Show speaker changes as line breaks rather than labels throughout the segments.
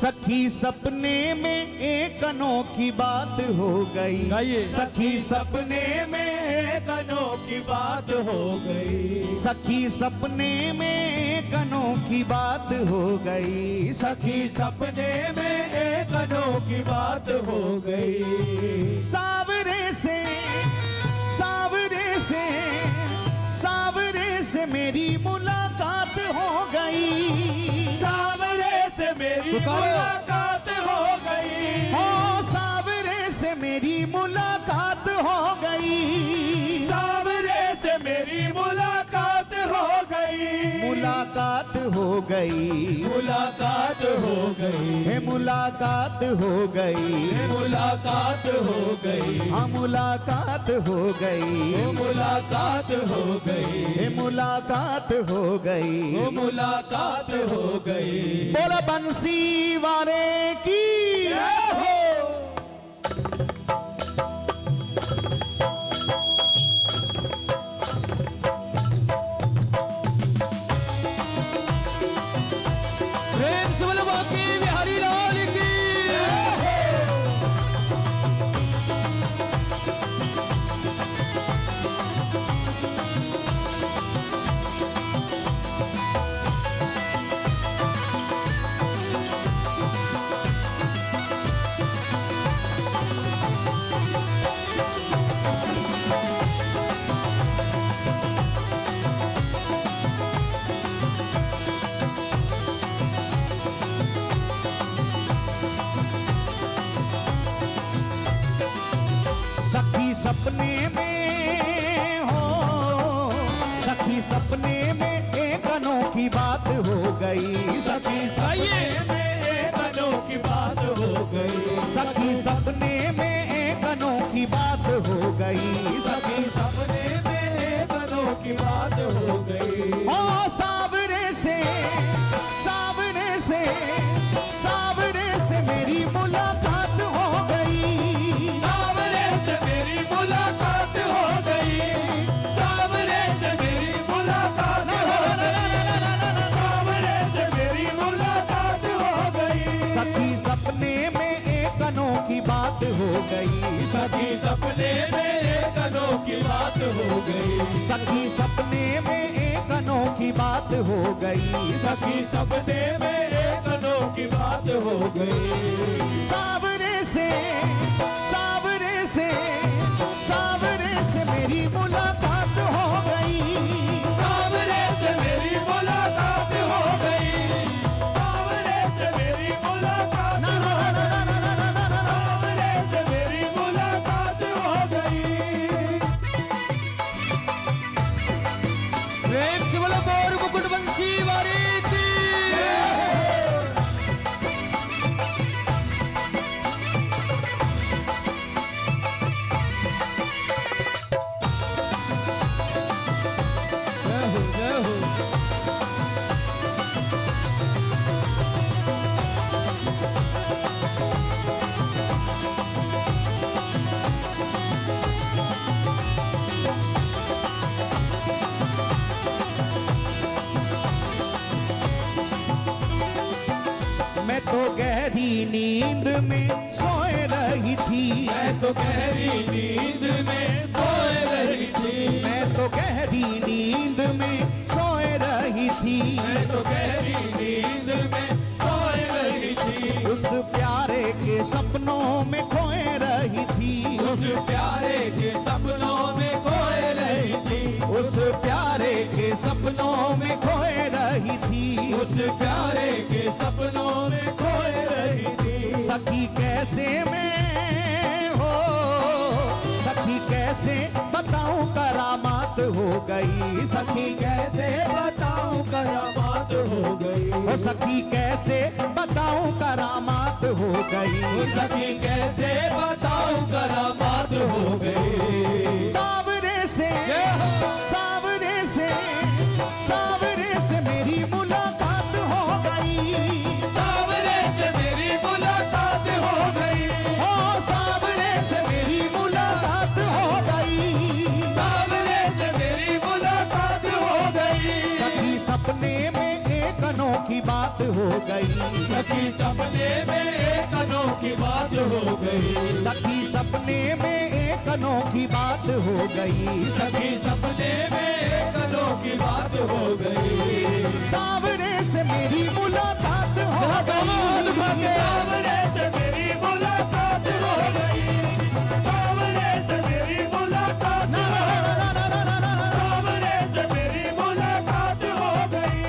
सखी सपने में एक अनोखी बात हो गई।
सखी सपने में एक अनोखी बात हो गई।
सखी सपने में एक अनोखी बात हो गई।
सखी सपने में एक अनोखी बात हो गई।
सावरे से सावरे से सावरे से मेरी मुलाकात हो गई।
सावरे से मेरी मुलाकात हो गई।
हो सावरे से मेरी मुलाकात हो गई।
सावरे से मेरी मुलाकात हो गई।
मुलाकात हो गई।
मुलाकात हो गई।
है मुलाकात हो गई।
मुलाकात हो गई।
हाँ मुलाकात हो गई।
मुलाकात हो गई।
है मुलाकात हो गई।
मुलाकात हो गई।
बोला बंसी वाले की
हो। बिहारी लाल की
सखी सपने में हो सखी सपने में एक अनोखी बात हो गई।
सखी सपने में एक अनोखी बात हो गई।
सखी सपने में एक अनोखी बात हो गई।
सखी सपने में एक अनोखी बात हो गई।
ओ सावरे से सावरे से सावरे से मेरी मुलाकात हो गई।
सावरे से मेरी मुलाकात हो गई। सावरे से मेरी मुलाकात हो गई। सावरे से मेरी मुलाकात हो गई।
सखी सपने में एक अनोखी बात हो गई।
सखी सपने में एक अनोखी बात हो गई।
सखी सपने में एक अनोखी बात हो गई।
सखी सपने में एक अनोखी बात हो गई।
सावरे से सावरे से सावरे से मेरी मुलाकात हो गई।
सावरे से मेरी मुलाकात हो गई। सावरे से मेरी मुलाकात हो गई। सावरे से मेरी मुलाकात हो गई। प्रेम से बोलो मोर मुकुट बंसी वाली की।
मैं तो गहरी नींद में सोए रही थी।
मैं तो गहरी नींद में सोए रही थी।
मैं तो गहरी नींद में सोए रही थी।
मैं तो गहरी नींद में सोए रही थी।
उस प्यारे के सपनों में खोए रही थी।
उस प्यारे के सपनों में खोए रही थी।
उस प्यारे के सपनों में खोए रही थी।
उस प्यारे के सपनों में खोए रही थी।
सखी कैसे मैं हो सखी कैसे बताऊं करामात हो गई। सखी
कैसे बताऊं करामात हो गई।
ओ सखी कैसे बताऊं करामात हो गई।
सखी कैसे बताऊं करामात हो गई।
सावरे से सावरे से सावरे से मेरी मुलाकात हो गई।
सावरे से मेरी मुलाकात हो गई।
ओ सावरे से मेरी मुलाकात हो गई।
सावरे से मेरी मुलाकात हो गई।
सखी सपने में एक अनोखी बात हो गई।
सखी सपने में एक अनोखी बात हो गई,
सखी सपने में एक अनोखी बात हो गई,
सखी सपने में एक अनोखी बात हो गई।
सावरे से मेरी मुलाकात हो गई,
सावरे से मेरी मुलाकात हो गई, सावरे से मेरी मुलाकात हो गई, सावरे से मेरी मुलाकात हो गई।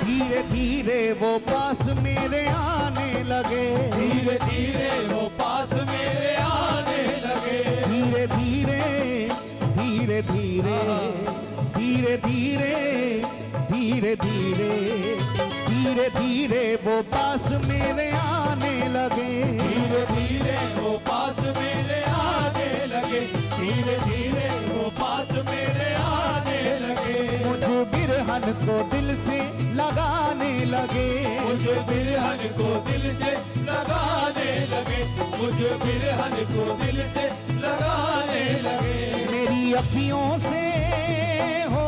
धीरे धीरे वो पास मेरे आने लगे,
धीरे धीरे वो पास मेरे आने लगे,
धीरे धीरे धीरे धीरे धीरे धीरे धीरे धीरे धीरे धीरे वो पास मेरे आने लगे,
धीरे धीरे वो पास मेरे आने लगे, धीरे धीरे वो पास मेरे आने लगे।
मुझे बिरहन को दिल से लगाने लगे,
मुझे बिरहन को दिल से लगाने लगे, मुझे बिरहन को दिल से लगाने लगे।
मेरी अखियों से हो,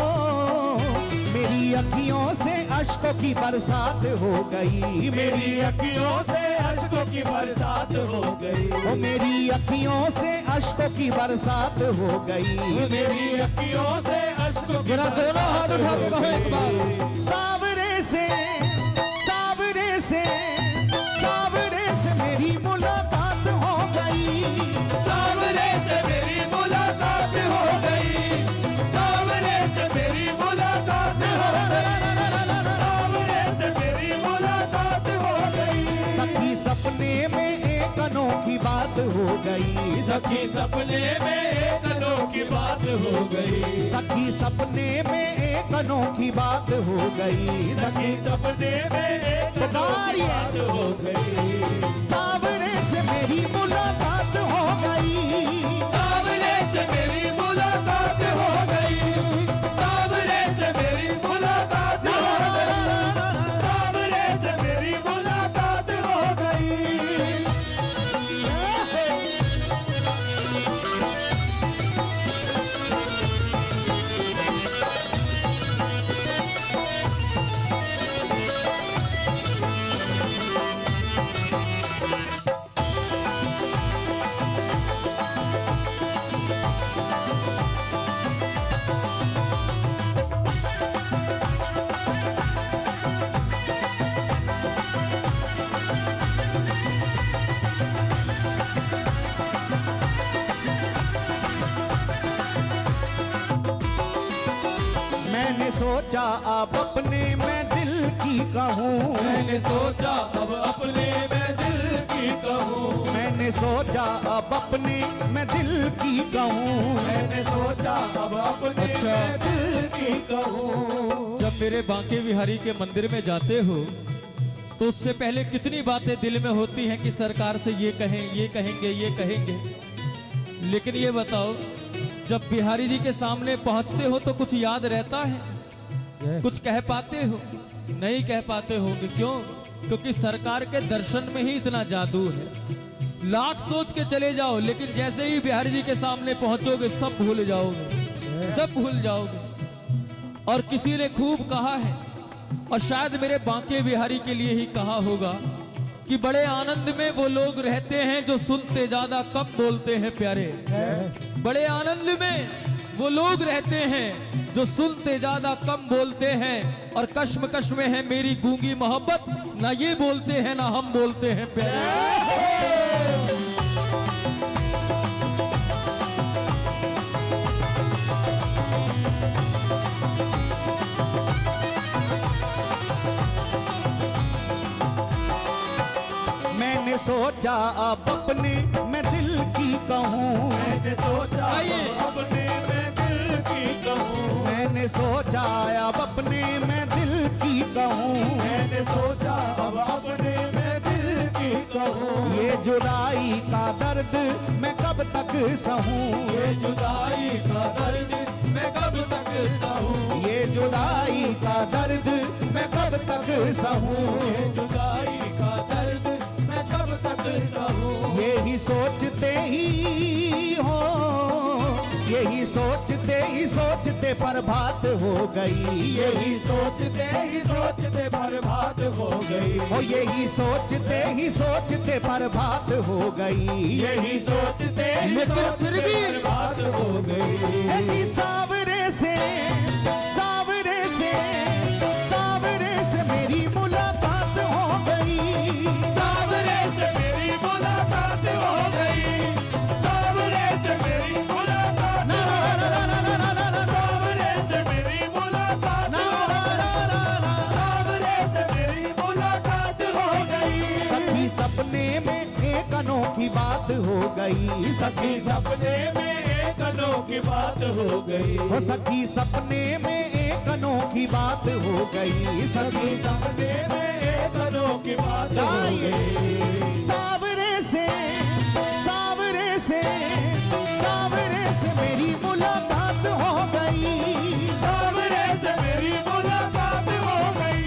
मेरी अखियों से अश्कों की बरसात हो गई,
मेरी अखियों से अश्कों की बरसात हो गई,
ओ मेरी अखियों से अश्कों की बरसात हो गई,
मेरी अखियों से अश्कों की
जरा दोनों हाथ उठा के कहो एक बार।
गई।
सावरे से सावरे से सावरे से मेरी मुलाकात हो गई,
सावरे से मेरी मुलाकात हो गई, सावरे से मेरी मुलाकात हो गई, सावरे से मेरी मुलाकात हो गई।
सखी सपने में एक अनोखी बात हो गई,
सखी सपने में एक अनोखी बात हो गई,
सखी सपने में एक अनोखी बात हो गई,
सखी सपने में एक अनोखी बात हो गई।
सावरे से मेरी मुलाकात हो गई,
सावरे से मेरी मुलाकात हो गई, सावरे से मेरी मुलाकात हो गई, सावरे से मेरी मुलाकात हो गई।
मैंने सोचा अब अपने मैं दिल की कहूँ,
मैंने सोचा अब अपने मैं दिल की कहूँ,
मैंने सोचा अब अपने मैं दिल की कहूँ,
मैंने सोचा अब अपने मैं दिल की कहूँ।
जब मेरे बांके बिहारी के मंदिर में जाते हो तो उससे पहले कितनी बातें दिल में होती हैं कि सरकार से ये कहें, ये कहेंगे, ये कहेंगे। लेकिन ये बताओ, जब बिहारी जी के सामने पहुंचते हो तो कुछ याद रहता है? कुछ कह पाते हो? नहीं कह पाते होगे। क्यों? क्योंकि सरकार के दर्शन में ही इतना जादू है। लाख सोच के चले जाओ, लेकिन जैसे ही बिहारी जी के सामने पहुंचोगे सब भूल जाओगे, सब भूल जाओगे। और किसी ने खूब कहा है, और शायद मेरे बांके बिहारी के लिए ही कहा होगा, कि बड़े आनंद में वो लोग रहते हैं जो सुनते ज्यादा कम बोलते हैं प्यारे। बड़े आनंद में वो लोग रहते हैं जो सुनते ज्यादा कम बोलते हैं, और कश्मकश में है मेरी गूंगी मोहब्बत, ना ये बोलते हैं ना हम बोलते हैं प्यारे।
मैंने सोचा अब अपने मैं दिल की कहूँ,
मैंने सोचा
आइए।
अपने मैं दिल की कहूँ,
मैंने सोचा अब अपने मैं दिल की कहूँ।
मैंने सोचा अब अपने मैं दिल की कहूँ।
ये जुदाई का दर्द मैं कब तक सहूँ,
ये जुदाई का दर्द मैं कब तक सहूँ,
ये जुदाई का दर्द मैं कब तक सहूँ।
ये जुदाई का दर्द मैं कब तक सहूँ।
यही सोचते ही हो, यही सोचते बर्बाद हो गई।
यही सोचते बर्बाद हो गई,
ओ यही सोचते बर्बाद हो गई।
यही सोचते
लेकिन फिर भी
बर्बाद हो गई।
यही सावरे से मेरी मुलाकात हो गई।
सावरे से मेरी मुलाकात हो गई, सावरे से मेरी मुलाकात
ना
हो
ना ना ना ना ना ना ना
सावरे से मेरी मुलाकात
ना
हो
ना ना ना ना।
सावरे से मेरी मुलाकात हो गई।
सखी सपने में एक अनोखी बात हो गई।
सखी सपने में एक अनोखी बात हो गई,
वो सखी सपने में एक अनोखी बात हो गई।
सखी सपने में एक अनोखी बात हो गई।
सावरे से मेरी मुलाकात हो गई।
सावरे से मेरी मुलाकात हो गई,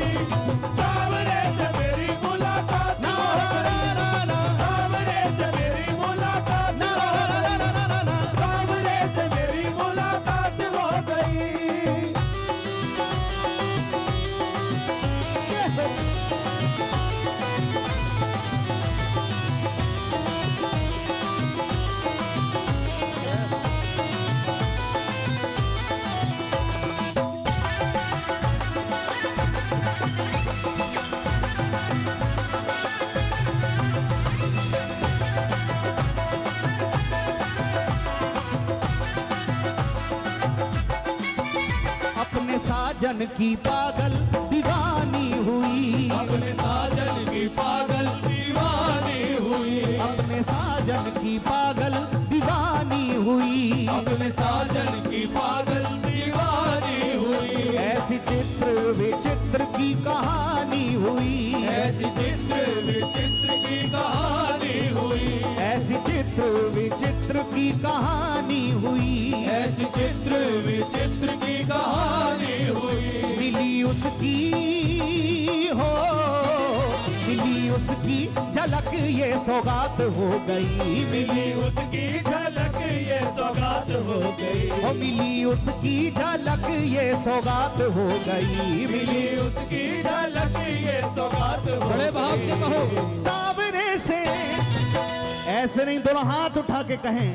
सावरे से मेरी मुलाकात
ना
हो
ना
गई,
ना ना ना
सावरे से मेरी मुलाकात
ना
हो
ना
गई,
ना ना ना ना।
सावरे से मेरी मुलाकात हो गई।
अपने साजन की पागल दीवानी हुई।
अपने साजन की पागल दीवानी हुई,
अपने साजन की पागल दीवानी हुई।
अपने साजन की पागल दीवानी हुई।
ऐसी चित्र विचित्र की कहानी हुई।
ऐसी चित्र विचित्र की कहानी हुई,
ऐसी चित्र विचित्र की कहानी हुई।
ऐसी चित्र विचित्र की कहानी हुई।
मिली उसकी हो, मिली उसकी झलक ये सौगात हो गई।
मिली उसकी झलक ये सौगात हो गई,
ओ मिली उसकी झलक ये सौगात हो गई।
मिली उसकी झलक ये सौगात हो
बड़े भाव से कहो।
सावरे से, ऐसे नहीं, दोनों हाथ उठा के कहें,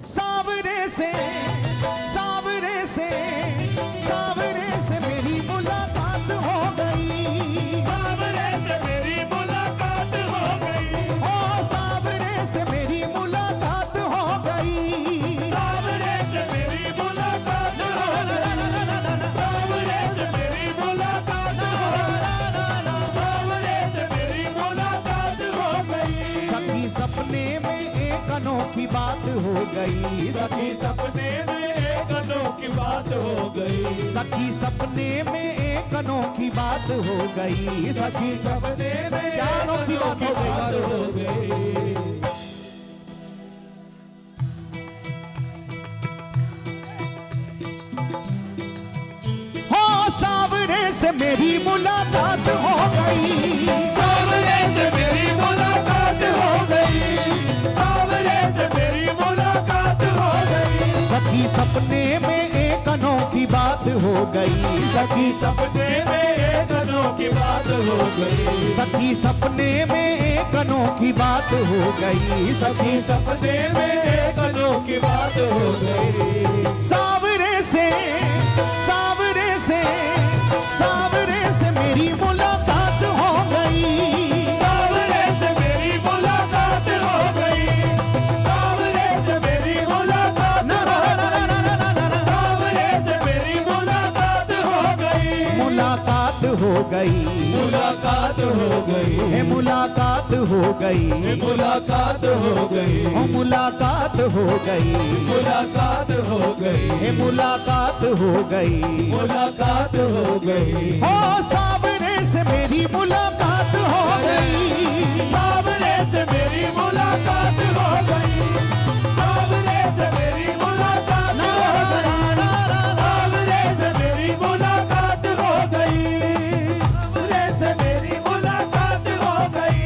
सावरे से मेरी मुलाकात हो गई।
सावरे से मेरी मुलाकात हो गई,
ओ सावरे से मेरी मुलाकात हो गई।
सावरे से मेरी मुलाकात हो गई, सावरे से मेरी मुलाकात हो गई, सावरे से मेरी मुलाकात हो गई।
सखी सपने में एक अनोखी बात हो गई।
सखी सपने में एक अनोखी बात हो गई,
सखी सपने में एक अनोखी बात हो गई। सखी
सपने में
क्या
एक
अनोखी बात
अनोखी
हो
बात
गई?
हो गई।
हो सावरे से मेरी मुलाकात हो गई।
सावरे से मेरी मुलाकात हो गई, सावरे से मेरी मुलाकात हो गई।
सखी सपने में एक अनोखी बात हो गई।
सखी सपने में एक अनोखी बात हो गई,
सखी सपने में एक अनोखी बात हो गई।
सखी सपने में एक अनोखी बात हो गई।
सावरे से मेरी मुलाकात हो गई।
सावरे से मेरी मुलाकात हो गई, सावरे से मेरी मुलाकात
ना ना
हो
ना ना ना ना ना ना।
सावरे से मेरी मुलाकात हो गई,
मुलाकात हो गई।
मुलाकात हो गई,
हे मुलाकात हो गई,
मुलाकात हो गई,
ओ मुलाकात हो गई,
मुलाकात हो गई,
हे मुलाकात हो गई,
मुलाकात हो गई,
ओ सामने से मेरी मुलाकात हो गई,
सामने से मेरी मुलाकात हो गई, सामने से मेरी मुलाकात हो गई, सामने से मेरी मुलाकात हो गई, सामने से मेरी मुलाकात हो गई।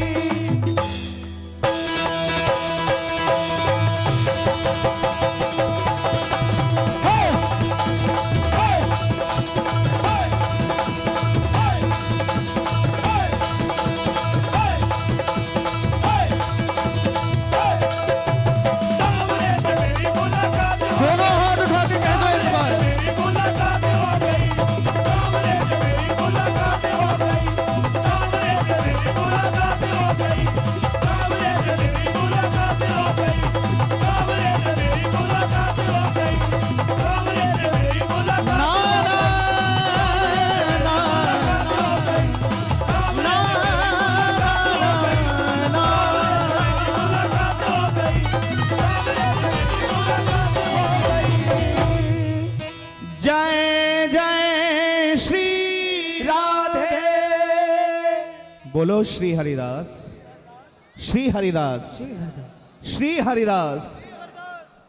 सामने से मेरी मुलाकात हो
दोनों हाथ उठा के कह दो इस बार।
मेरी मुलाकात हो गई, सामने से मेरी मुलाकात हो गई, सामने से मेरी मुलाकात हो गई, सामने से मेरी मुलाकात हो गई, सामने से मेरी मुलाकात हो गई, सामने से मेरी मुलाकात
ना ना जय जय श्री
राधे।
बोलो श्री हरिदास, श्री हरिदास, श्री हरिदास।